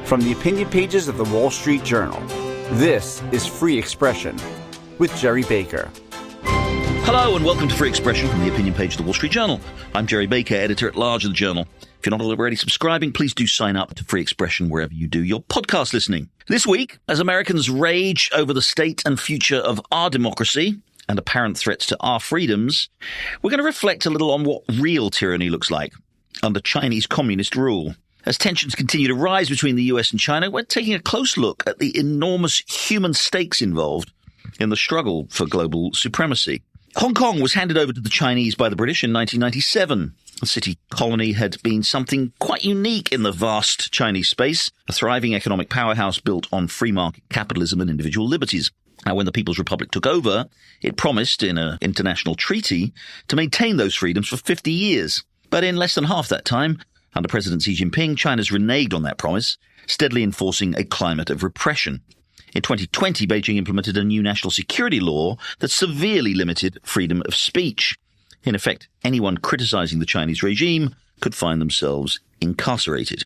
From the opinion pages of the Wall Street Journal, this is Free Expression with Jerry Baker. Hello and welcome to Free Expression from the opinion page of the Wall Street Journal. I'm Jerry Baker, editor-at-large of the Journal. If you're not already subscribing, please do sign up to Free Expression wherever you do your podcast listening. This week, as Americans rage over the state and future of our democracy and apparent threats to our freedoms, we're going to reflect a little on what real tyranny looks like under Chinese communist rule. As tensions continue to rise between the US and China, we're taking a close look at the enormous human stakes involved in the struggle for global supremacy. Hong Kong was handed over to the Chinese by the British in 1997. The city colony had been something quite unique in the vast Chinese space, a thriving economic powerhouse built on free market capitalism and individual liberties. Now, when the People's Republic took over, it promised in an international treaty to maintain those freedoms for 50 years. But in less than half that time, under President Xi Jinping, China's reneged on that promise, steadily enforcing a climate of repression. In 2020, Beijing implemented a new national security law that severely limited freedom of speech. In effect, anyone criticizing the Chinese regime could find themselves incarcerated.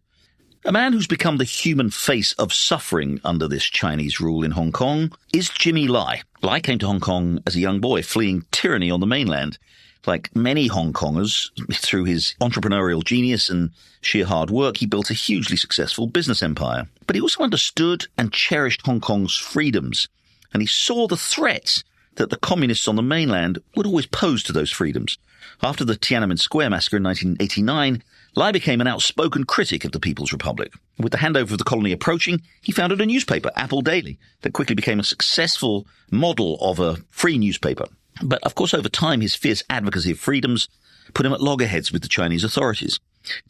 A man who's become the human face of suffering under this Chinese rule in Hong Kong is Jimmy Lai. Lai came to Hong Kong as a young boy, fleeing tyranny on the mainland. Like many Hong Kongers, through his entrepreneurial genius and sheer hard work, he built a hugely successful business empire. But he also understood and cherished Hong Kong's freedoms, and he saw the threats that the communists on the mainland would always pose to those freedoms. After the Tiananmen Square massacre in 1989, Lai became an outspoken critic of the People's Republic. With the handover of the colony approaching, he founded a newspaper, Apple Daily, that quickly became a successful model of a free newspaper. But, of course, over time, his fierce advocacy of freedoms put him at loggerheads with the Chinese authorities.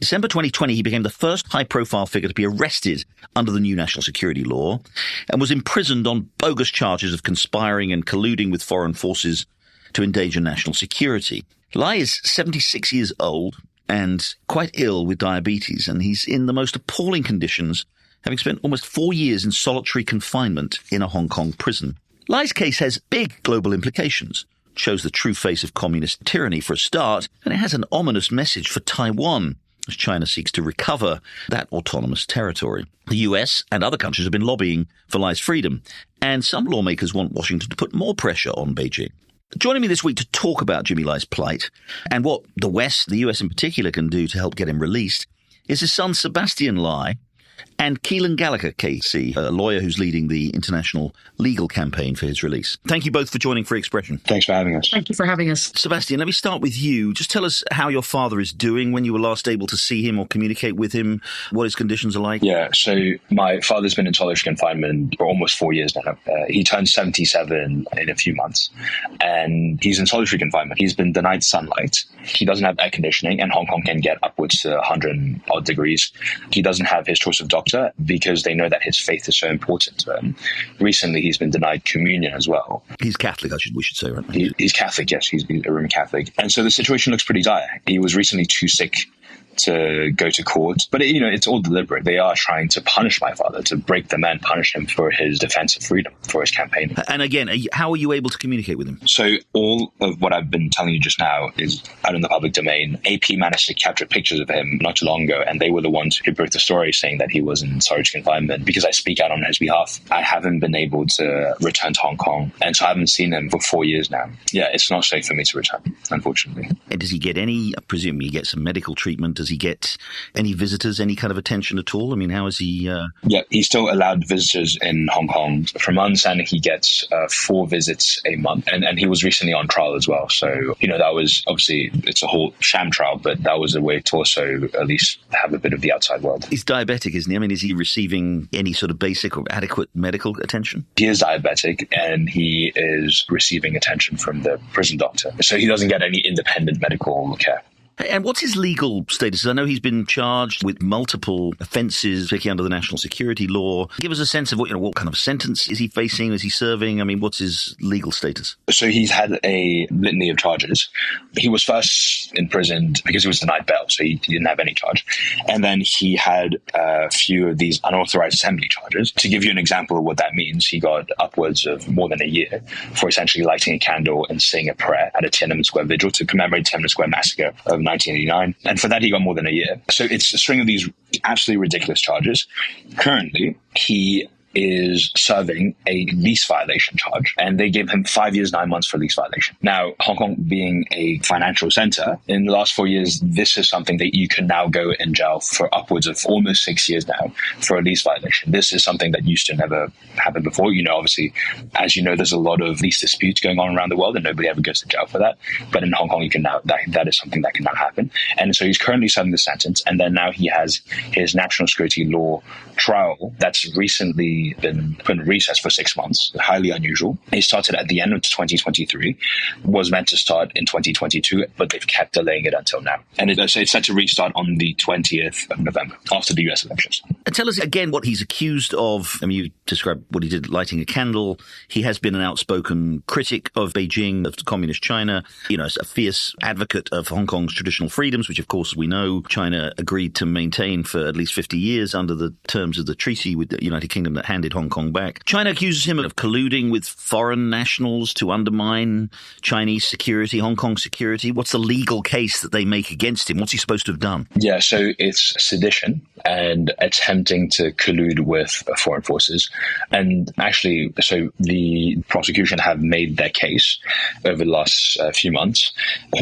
December 2020, he became the first high-profile figure to be arrested under the new national security law and was imprisoned on bogus charges of conspiring and colluding with foreign forces to endanger national security. Lai is 76 years old and quite ill with diabetes, and he's in the most appalling conditions, having spent almost 4 years in solitary confinement in a Hong Kong prison. Lai's case has big global implications. It shows the true face of communist tyranny for a start, and it has an ominous message for Taiwan as China seeks to recover that autonomous territory. The US and other countries have been lobbying for Lai's freedom, and some lawmakers want Washington to put more pressure on Beijing. Joining me this week to talk about Jimmy Lai's plight and what the West, the US in particular, can do to help get him released is his son Sebastian Lai and Keelan Gallagher, KC, a lawyer who's leading the international legal campaign for his release. Thank you both for joining Free Expression. Thanks for having us. Thank you for having us. Sebastian, let me start with you. Just tell us how your father is doing, when you were last able to see him or communicate with him, what his conditions are like. Yeah, so my father's been in solitary confinement for almost 4 years now. He turned 77 in a few months, and he's in solitary confinement. He's been denied sunlight. He doesn't have air conditioning, and Hong Kong can get upwards to 100 odd degrees. He doesn't have his choice of doctor because they know that his faith is so important to him. Recently, he's been denied communion as well. He's Catholic, we should say, right? He's Catholic, yes. He's been a Roman Catholic. And so the situation looks pretty dire. He was recently too sick to go to court. But, it's all deliberate. They are trying to punish my father, to break the man, punish him for his defense of freedom, for his campaigning. And again, how are you able to communicate with him? So all of what I've been telling you just now is out in the public domain. AP managed to capture pictures of him not too long ago, and they were the ones who broke the story saying that he was in solitary confinement. Because I speak out on his behalf, I haven't been able to return to Hong Kong, and so I haven't seen him for 4 years now. Yeah, it's not safe for me to return, unfortunately. And does he get I presume he gets some medical treatment? Does he get any visitors, any kind of attention at all? I mean, how is he? Yeah, he's still allowed visitors in Hong Kong. From my understanding, he gets 4 visits a month. And he was recently on trial as well. So, that was obviously, it's a whole sham trial, but that was a way to also at least have a bit of the outside world. He's diabetic, isn't he? I mean, is he receiving any sort of basic or adequate medical attention? He is diabetic, and he is receiving attention from the prison doctor. So he doesn't get any independent medical care. And what's his legal status? I know he's been charged with multiple offences, particularly under the national security law. Give us a sense of what kind of sentence is he facing? Is he serving? I mean, what's his legal status? So he's had a litany of charges. He was first imprisoned because he was denied bail, so he didn't have any charge. And then he had a few of these unauthorized assembly charges. To give you an example of what that means, he got upwards of more than a year for essentially lighting a candle and saying a prayer at a Tiananmen Square vigil to commemorate the Tiananmen Square massacre of 1989. And for that, he got more than a year. So it's a string of these absolutely ridiculous charges. Currently, he is serving a lease violation charge, and they gave him 5 years, 9 months for lease violation. Now, Hong Kong being a financial center, in the last 4 years, this is something that you can now go in jail for upwards of almost 6 years now for a lease violation. This is something that used to never happen before. Obviously, as you know, there's a lot of lease disputes going on around the world, and nobody ever goes to jail for that. But in Hong Kong, you can now that is something that can now happen. And so he's currently serving the sentence, and then now he has his national security law trial that's recently been put in recess for 6 months, highly unusual. It started at the end of 2023, was meant to start in 2022, but they've kept delaying it until now. And it's set to restart on the 20th of November, after the US elections. Tell us again what he's accused of. I mean, you described what he did, lighting a candle. He has been an outspoken critic of Beijing, of communist China, a fierce advocate of Hong Kong's traditional freedoms, which, of course, we know China agreed to maintain for at least 50 years under the terms of the treaty with the United Kingdom that handed Hong Kong back. China accuses him of colluding with foreign nationals to undermine Chinese security, Hong Kong security. What's the legal case that they make against him? What's he supposed to have done? Yeah, so it's sedition and attempting to collude with foreign forces. And actually, so the prosecution have made their case over the last few months.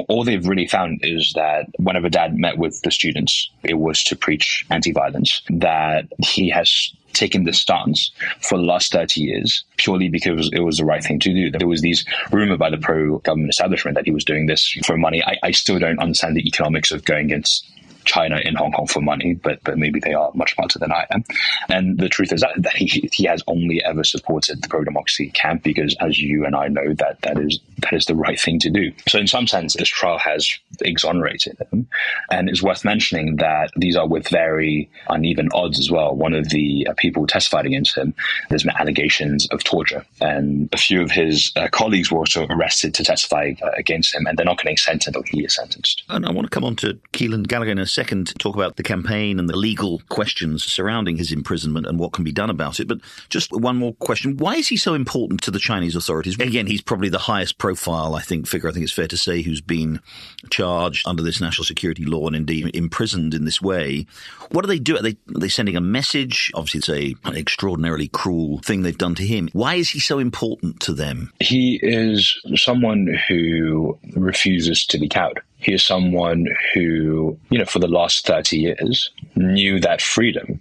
All they've really found is that whenever Dad met with the students, it was to preach anti-violence, that he has taken this stance for the last 30 years purely because it was the right thing to do. There was these rumor by the pro-government establishment that he was doing this for money. I still don't understand the economics of going against China in Hong Kong for money, but maybe they are much smarter than I am. And the truth is that he has only ever supported the pro-democracy camp because, as you and I know, that is the right thing to do. So in some sense, this trial has exonerated him. And it's worth mentioning that these are with very uneven odds as well. One of the people who testified against him, there's been allegations of torture. And a few of his colleagues were also arrested to testify against him, and they're not getting sentenced until he is sentenced. And I want to come on to Keelan Gallagher in a second to talk about the campaign and the legal questions surrounding his imprisonment and what can be done about it. But just one more question. Why is he so important to the Chinese authorities? Again, he's probably the highest profile, figure, I think it's fair to say, who's been charged under this national security law and indeed imprisoned in this way. What do they do? Are they sending a message? Obviously, it's an extraordinarily cruel thing they've done to him. Why is he so important to them? He is someone who refuses to be cowed. He is someone who, for the last 30 years knew that freedom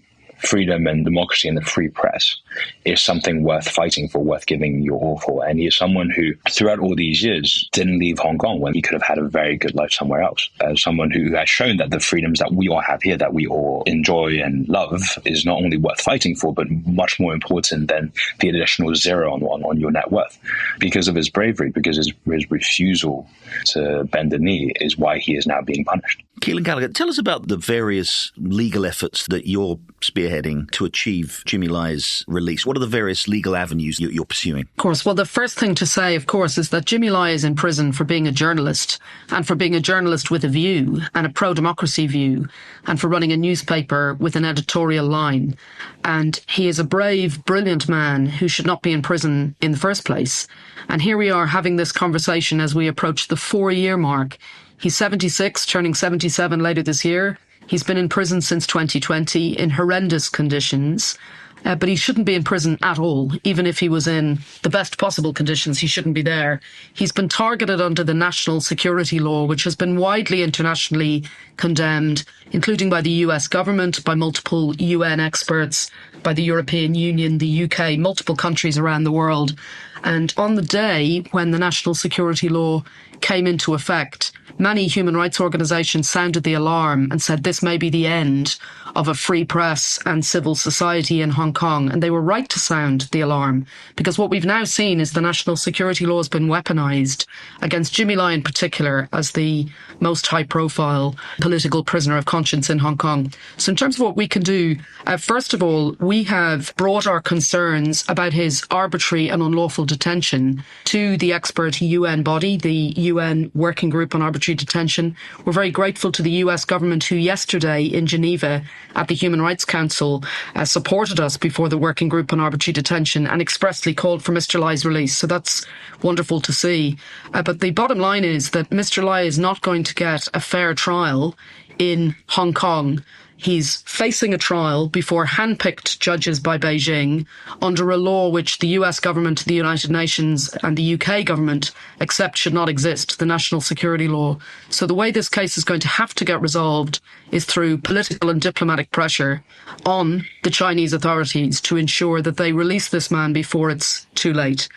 and democracy and the free press is something worth fighting for, worth giving your all for. And he is someone who, throughout all these years, didn't leave Hong Kong when he could have had a very good life somewhere else. As someone who has shown that the freedoms that we all have here, that we all enjoy and love, is not only worth fighting for, but much more important than the additional zero on your net worth. Because of his bravery, because his refusal to bend the knee is why he is now being punished. Keelan Gallagher, tell us about the various legal efforts that you're spearheading to achieve Jimmy Lai's release. What are the various legal avenues you're pursuing? Of course. Well, the first thing to say, of course, is that Jimmy Lai is in prison for being a journalist, and for being a journalist with a view and a pro-democracy view, and for running a newspaper with an editorial line. And he is a brave, brilliant man who should not be in prison in the first place. And here we are having this conversation as we approach the 4-year mark. He's 76, turning 77 later this year. He's been in prison since 2020 in horrendous conditions. But he shouldn't be in prison at all. Even if he was in the best possible conditions, he shouldn't be there. He's been targeted under the national security law, which has been widely internationally condemned, including by the US government, by multiple UN experts, by the European Union, the UK, multiple countries around the world. And on the day when the national security law came into effect, many human rights organisations sounded the alarm and said this may be the end of a free press and civil society in Hong Kong. And they were right to sound the alarm, because what we've now seen is the national security law has been weaponised against Jimmy Lai in particular as the most high-profile political prisoner of conscience in Hong Kong. So in terms of what we can do, first of all, we have brought our concerns about his arbitrary and unlawful detention to the expert UN body, the UN Working Group on Arbitrary Detention. We're very grateful to the US government, who yesterday in Geneva at the Human Rights Council supported us before the Working Group on Arbitrary Detention and expressly called for Mr. Lai's release. So that's wonderful to see. But the bottom line is that Mr. Lai is not going to get a fair trial in Hong Kong. He's facing a trial before hand-picked judges by Beijing under a law which the US government, the United Nations and the UK government accept should not exist, the national security law. So the way this case is going to have to get resolved is through political and diplomatic pressure on the Chinese authorities to ensure that they release this man before it's too late.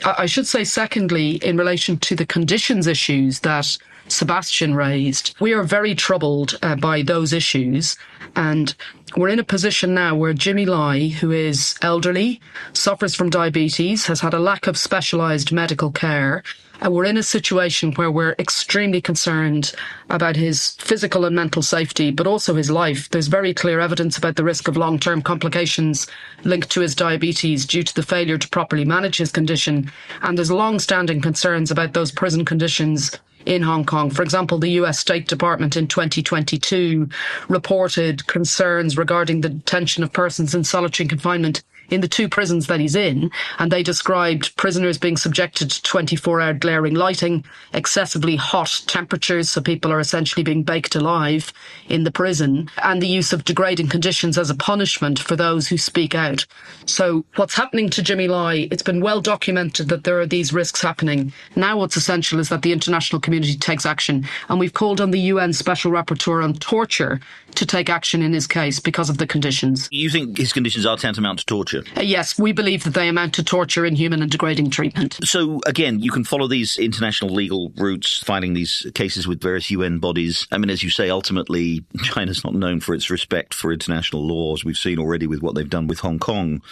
I should say, secondly, in relation to the conditions issues that Sebastian raised, we are very troubled by those issues, and we're in a position now where Jimmy Lai, who is elderly, suffers from diabetes, has had a lack of specialised medical care, and we're in a situation where we're extremely concerned about his physical and mental safety, but also his life. There's very clear evidence about the risk of long-term complications linked to his diabetes due to the failure to properly manage his condition, and there's long-standing concerns about those prison conditions in Hong Kong. For example, the US State Department in 2022 reported concerns regarding the detention of persons in solitary confinement in the two prisons that he's in, and they described prisoners being subjected to 24-hour glaring lighting, excessively hot temperatures, so people are essentially being baked alive in the prison, and the use of degrading conditions as a punishment for those who speak out. So what's happening to Jimmy Lai, it's been well documented that there are these risks happening. Now what's essential is that the international community takes action, and we've called on the UN Special Rapporteur on Torture to take action in his case because of the conditions. You think his conditions are tantamount to torture? Yes, we believe that they amount to torture, inhuman and degrading treatment. So, again, you can follow these international legal routes, filing these cases with various UN bodies. I mean, as you say, ultimately, China's not known for its respect for international laws. We've seen already with what they've done with Hong Kong.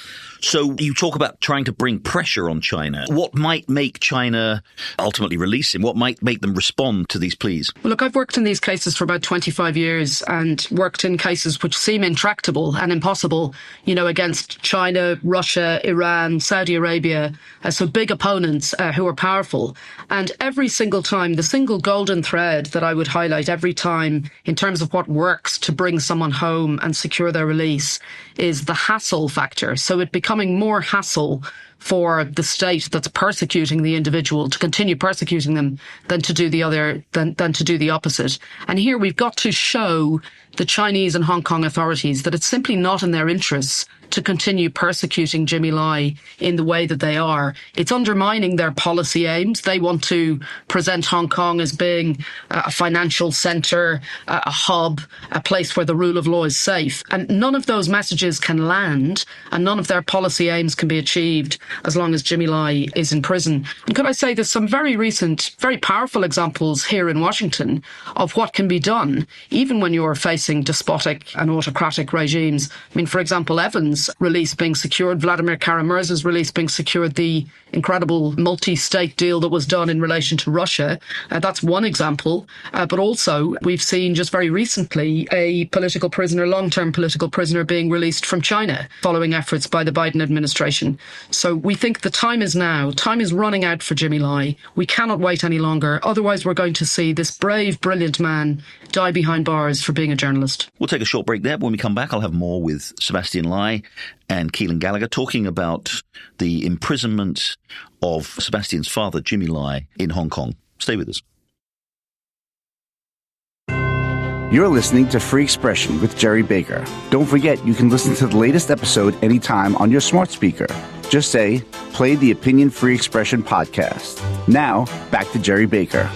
So you talk about trying to bring pressure on China. What might make China ultimately release him? What might make them respond to these pleas? Well, look, I've worked in these cases for about 25 years and worked in cases which seem intractable and impossible, against China, Russia, Iran, Saudi Arabia, so big opponents who are powerful. And every single time, the single golden thread that I would highlight every time in terms of what works to bring someone home and secure their release is the hassle factor. So it becoming more hassle for the state that's persecuting the individual to continue persecuting them than to do the opposite. And here we've got to show the Chinese and Hong Kong authorities that it's simply not in their interests to continue persecuting Jimmy Lai in the way that they are. It's undermining their policy aims. They want to present Hong Kong as being a financial centre, a hub, a place where the rule of law is safe. And none of those messages can land, and none of their policy aims can be achieved as long as Jimmy Lai is in prison. And could I say there's some very recent, very powerful examples here in Washington of what can be done, even when you're facing despotic and autocratic regimes. I mean, for example, Evans' release being secured, Vladimir Kara-Murza's release being secured, the incredible multi-state deal that was done in relation to Russia. That's one example. But also, we've seen just very recently a political prisoner, long-term political prisoner, being released from China following efforts by the Biden administration. So we think the time is now. Time is running out for Jimmy Lai. We cannot wait any longer. Otherwise, we're going to see this brave, brilliant man die behind bars for being a journalist. We'll take a short break there. When we come back, I'll have more with Sebastian Lai and Keelan Gallagher talking about the imprisonment of Sebastian's father, Jimmy Lai, in Hong Kong. Stay with us. You're listening to Free Expression with Jerry Baker. Don't forget, you can listen to the latest episode anytime on your smart speaker. Just say, play the Opinion Free Expression podcast. Now, back to Jerry Baker.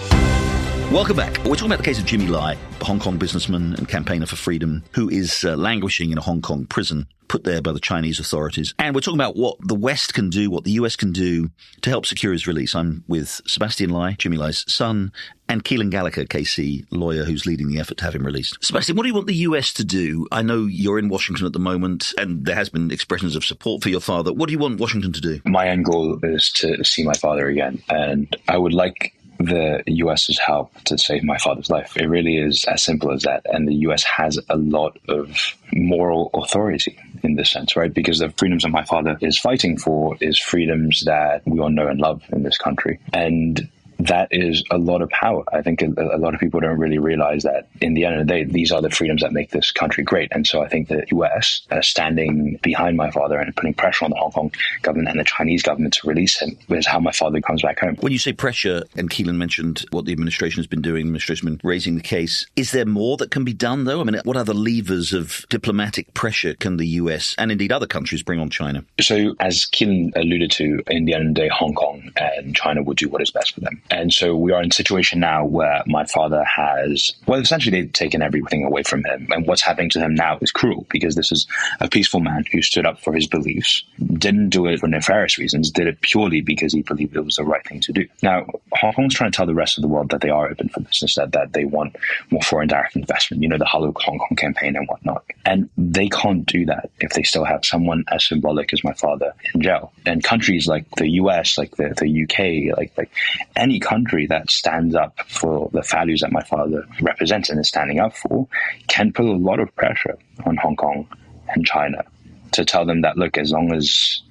Welcome back. We're talking about the case of Jimmy Lai, a Hong Kong businessman and campaigner for freedom who is languishing in a Hong Kong prison put there by the Chinese authorities. And we're talking about what the West can do, what the US can do to help secure his release. I'm with Sebastian Lai, Jimmy Lai's son, and Keelan Gallagher, KC, lawyer who's leading the effort to have him released. Sebastian, what do you want the US to do? I know you're in Washington at the moment, and there has been expressions of support for your father. What do you want Washington to do? My end goal is to see my father again, and I would like the US's help to save my father's life. It really is as simple as that. And the US has a lot of moral authority in this sense, right? Because the freedoms that my father is fighting for is freedoms that we all know and love in this country. And that is a lot of power. I think a lot of people don't really realize that in the end of the day, these are the freedoms that make this country great. And so I think the US standing behind my father and putting pressure on the Hong Kong government and the Chinese government to release him is how my father comes back home. When you say pressure, and Keelan mentioned what the administration has been doing, the administration has been raising the case, is there more that can be done, though? I mean, what other levers of diplomatic pressure can the US and indeed other countries bring on China? So as Keelan alluded to, in the end of the day, Hong Kong and China will do what is best for them. And so we are in a situation now where my father has, well, essentially they've taken everything away from him. And what's happening to him now is cruel, because this is a peaceful man who stood up for his beliefs, didn't do it for nefarious reasons, did it purely because he believed it was the right thing to do. Now, Hong Kong's trying to tell the rest of the world that they are open for business, that they want more foreign direct investment, the Hello Hong Kong campaign and whatnot. And they can't do that if they still have someone as symbolic as my father in jail. And countries like the US, like the UK, like any country that stands up for the values that my father represents and is standing up for can put a lot of pressure on Hong Kong and China to tell them that, look, as long as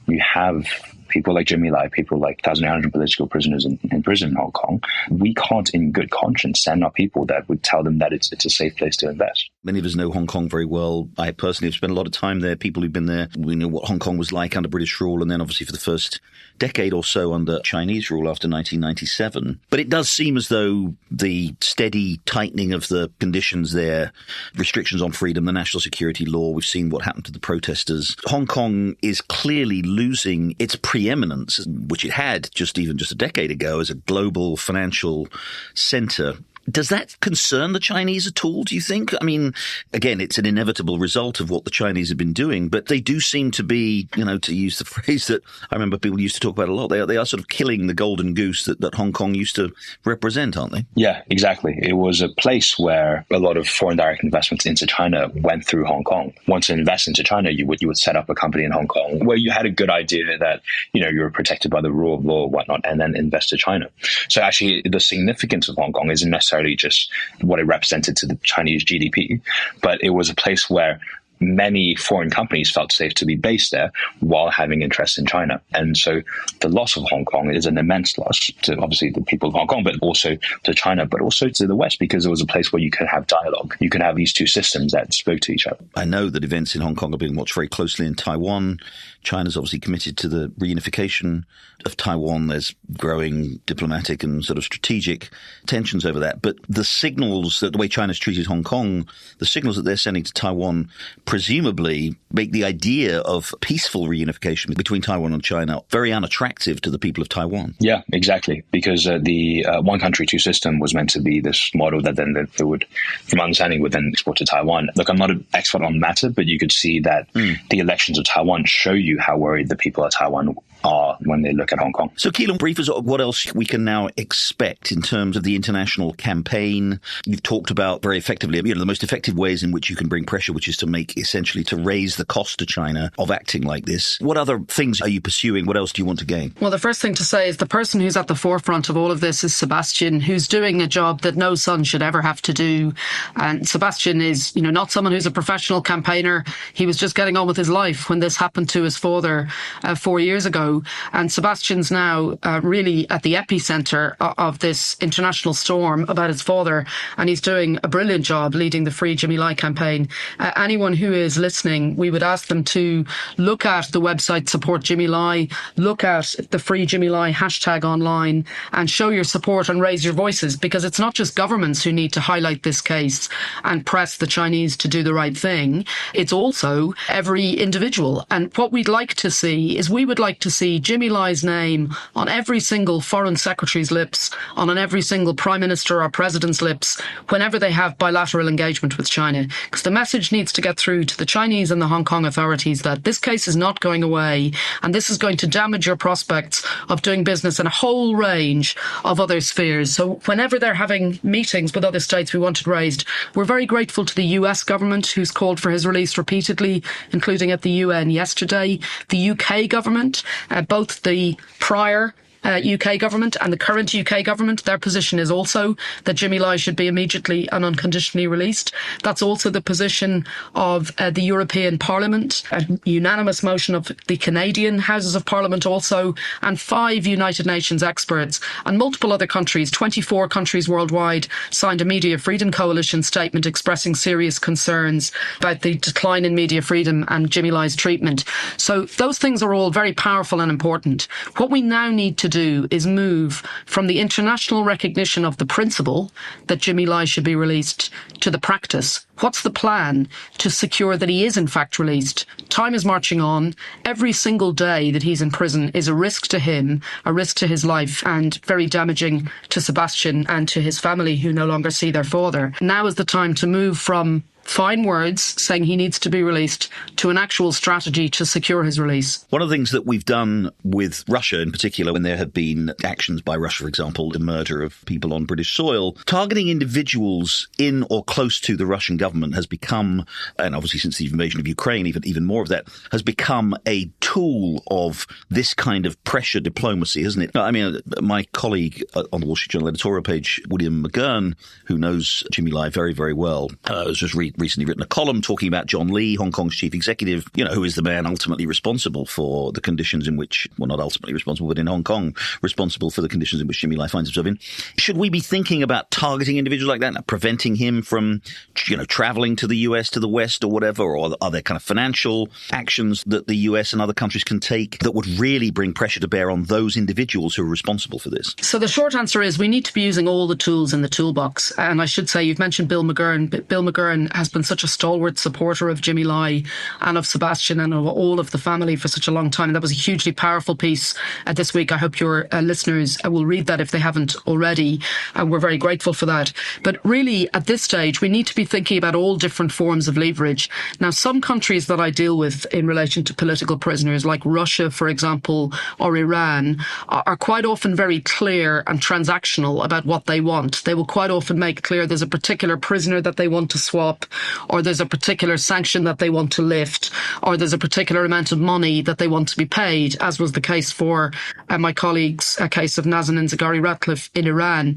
you have people like Jimmy Lai, people like 1,800 political prisoners in prison in Hong Kong, we can't in good conscience send our people that would tell them that it's a safe place to invest. Many of us know Hong Kong very well. I personally have spent a lot of time there. People who've been there, we know what Hong Kong was like under British rule, and then obviously for the first decade or so under Chinese rule after 1997. But it does seem as though the steady tightening of the conditions there, restrictions on freedom, the national security law, we've seen what happened to the protesters. Hong Kong is clearly losing its preeminence, which it had just a decade ago, as a global financial center. Does that concern the Chinese at all, do you think? I mean, again, it's an inevitable result of what the Chinese have been doing, but they do seem to be, to use the phrase that I remember people used to talk about a lot, they are sort of killing the golden goose that Hong Kong used to represent, aren't they? Yeah, exactly. It was a place where a lot of foreign direct investments into China went through Hong Kong. Once you invest into China, you would set up a company in Hong Kong where you had a good idea that, you were protected by the rule of law and whatnot, and then invest to China. So actually, the significance of Hong Kong isn't necessarily just what it represented to the Chinese GDP, but it was a place where many foreign companies felt safe to be based there while having interests in China. And so the loss of Hong Kong is an immense loss to obviously the people of Hong Kong, but also to China, but also to the West, because it was a place where you could have dialogue. You could have these two systems that spoke to each other. I know that events in Hong Kong are being watched very closely in Taiwan. China's obviously committed to the reunification of Taiwan. There's growing diplomatic and sort of strategic tensions over that. But the signals that the way China's treated Hong Kong, the signals that they're sending to Taiwan presumably make the idea of peaceful reunification between Taiwan and China very unattractive to the people of Taiwan. Yeah, exactly. Because the one country, two system was meant to be this model that then they would, from my understanding, would then export to Taiwan. Look, I'm not an expert on the matter, but you could see that the elections of Taiwan show you how worried the people of Taiwan are when they look at Hong Kong. So Keelan, brief us what else we can now expect in terms of the international campaign. You've talked about very effectively, the most effective ways in which you can bring pressure, which is to make essentially to raise the cost to China of acting like this. What other things are you pursuing? What else do you want to gain? Well, the first thing to say is the person who's at the forefront of all of this is Sebastian, who's doing a job that no son should ever have to do. And Sebastian is, not someone who's a professional campaigner. He was just getting on with his life when this happened to his father 4 years ago. And Sebastian's now really at the epicenter of this international storm about his father, and he's doing a brilliant job leading the Free Jimmy Lai campaign. Anyone who is listening, we would ask them to look at the website Support Jimmy Lai, look at the Free Jimmy Lai hashtag online, and show your support and raise your voices, because it's not just governments who need to highlight this case and press the Chinese to do the right thing. It's also every individual. And what we'd like to see is we would like to see Jimmy Lai's name on every single foreign secretary's lips, on every single prime minister or president's lips, whenever they have bilateral engagement with China. Because the message needs to get through to the Chinese and the Hong Kong authorities that this case is not going away, and this is going to damage your prospects of doing business in a whole range of other spheres. So whenever they're having meetings with other states, we want it raised. We're very grateful to the US government, who's called for his release repeatedly, including at the UN yesterday, the UK government, both the prior UK government and the current UK government. Their position is also that Jimmy Lai should be immediately and unconditionally released. That's also the position of the European Parliament, a unanimous motion of the Canadian Houses of Parliament also, and 5 United Nations experts and multiple other countries, 24 countries worldwide, signed a Media Freedom Coalition statement expressing serious concerns about the decline in media freedom and Jimmy Lai's treatment. So those things are all very powerful and important. What we now need to do is move from the international recognition of the principle that Jimmy Lai should be released to the practice. What's the plan to secure that he is in fact released? Time is marching on. Every single day that he's in prison is a risk to him, a risk to his life, and very damaging to Sebastian and to his family who no longer see their father. Now is the time to move from fine words saying he needs to be released to an actual strategy to secure his release. One of the things that we've done with Russia in particular, when there have been actions by Russia, for example, the murder of people on British soil, targeting individuals in or close to the Russian government has become, and obviously since the invasion of Ukraine, even more of that, has become a tool of this kind of pressure diplomacy, isn't it? I mean, my colleague on the Wall Street Journal editorial page, William McGurn, who knows Jimmy Lai very, very well, has just recently written a column talking about John Lee, Hong Kong's chief executive, who is the man ultimately responsible for the conditions in which, well, not ultimately responsible, but in Hong Kong, responsible for the conditions in which Jimmy Lai finds himself in. Should we be thinking about targeting individuals like that, preventing him from, traveling to the US, to the West or whatever? Or are there kind of financial actions that the US and other countries can take that would really bring pressure to bear on those individuals who are responsible for this? So the short answer is we need to be using all the tools in the toolbox. And I should say, you've mentioned Bill McGurn. Bill McGurn has been such a stalwart supporter of Jimmy Lai and of Sebastian and of all of the family for such a long time. And that was a hugely powerful piece this week. I hope your listeners will read that if they haven't already. We're very grateful for that. But really, at this stage, we need to be thinking about all different forms of leverage. Now, some countries that I deal with in relation to political prisoners, like Russia, for example, or Iran, are quite often very clear and transactional about what they want. They will quite often make clear there's a particular prisoner that they want to swap, or there's a particular sanction that they want to lift, or there's a particular amount of money that they want to be paid, as was the case for my colleague's case of Nazanin Zaghari Ratcliffe in Iran.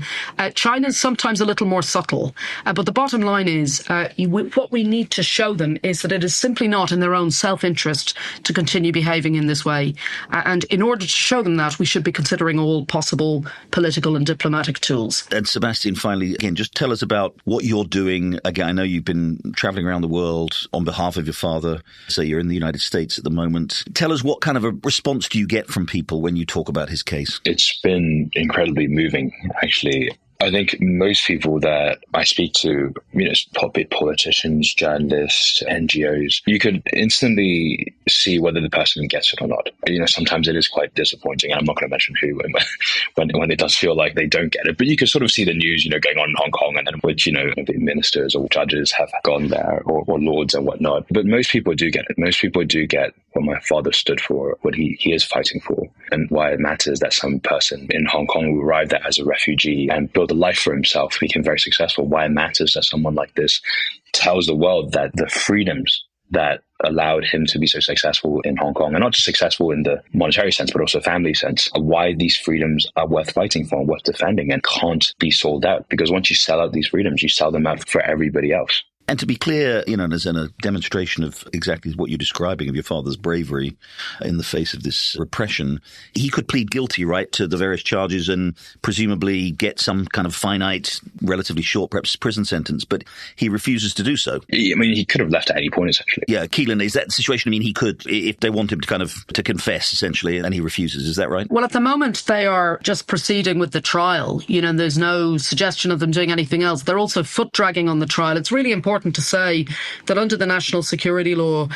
China is sometimes a little more subtle, but the bottom line is what we need to show them is that it is simply not in their own self-interest to continue behaving in this way. And in order to show them that, we should be considering all possible political and diplomatic tools. And Sebastian, finally, again, just tell us about what you're doing. Again, I know you've been traveling around the world on behalf of your father. So you're in the United States at the moment. Tell us, what kind of a response do you get from people when you talk about his case? It's been incredibly moving, actually. I think most people that I speak to, puppet politicians, journalists, NGOs, you could instantly see whether the person gets it or not. Sometimes it is quite disappointing, and I'm not going to mention who when it does feel like they don't get it. But you can sort of see the news, going on in Hong Kong, and then which, the ministers or judges have gone there, or lords and whatnot. But most people do get it. Most people do get what my father stood for, what he is fighting for, and why it matters that some person in Hong Kong who arrived there as a refugee and built a life for himself, became very successful, why it matters that someone like this tells the world that the freedoms that allowed him to be so successful in Hong Kong, and not just successful in the monetary sense, but also family sense, why these freedoms are worth fighting for and worth defending and can't be sold out. Because once you sell out these freedoms, you sell them out for everybody else. And to be clear, as in a demonstration of exactly what you're describing of your father's bravery in the face of this repression, he could plead guilty, right, to the various charges and presumably get some kind of finite, relatively short, perhaps prison sentence, but he refuses to do so. He could have left at any point, essentially. Yeah, Keelan, is that the situation? He could, if they want him to confess, essentially, and he refuses. Is that right? Well, at the moment, they are just proceeding with the trial. There's no suggestion of them doing anything else. They're also foot-dragging on the trial. It's really important to say that under the national security law,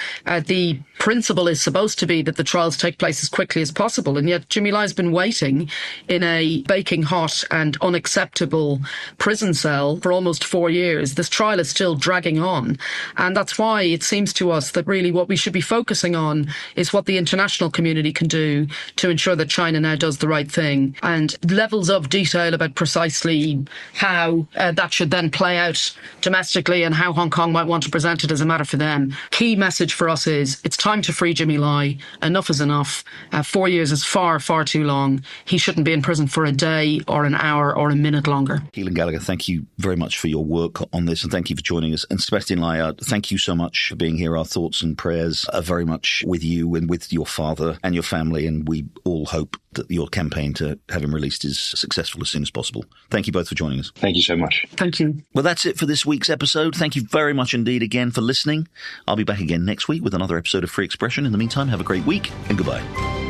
the principle is supposed to be that the trials take place as quickly as possible. And yet Jimmy Lai's been waiting in a baking hot and unacceptable prison cell for almost 4 years. This trial is still dragging on. And that's why it seems to us that really what we should be focusing on is what the international community can do to ensure that China now does the right thing. And levels of detail about precisely how that should then play out domestically and how Hong Kong might want to present it as a matter for them. Key message for us is it's time time to free Jimmy Lai. Enough is enough. 4 years is far, far too long. He shouldn't be in prison for a day or an hour or a minute longer. Keelan Gallagher, thank you very much for your work on this, and thank you for joining us. And Sebastian Lai, thank you so much for being here. Our thoughts and prayers are very much with you and with your father and your family, and we all hope that your campaign to have him released is successful as soon as possible. Thank you both for joining us. Thank you so much. Thank you. Well, that's it for this week's episode. Thank you very much indeed again for listening. I'll be back again next week with another episode of Free Expression. In the meantime, have a great week and goodbye.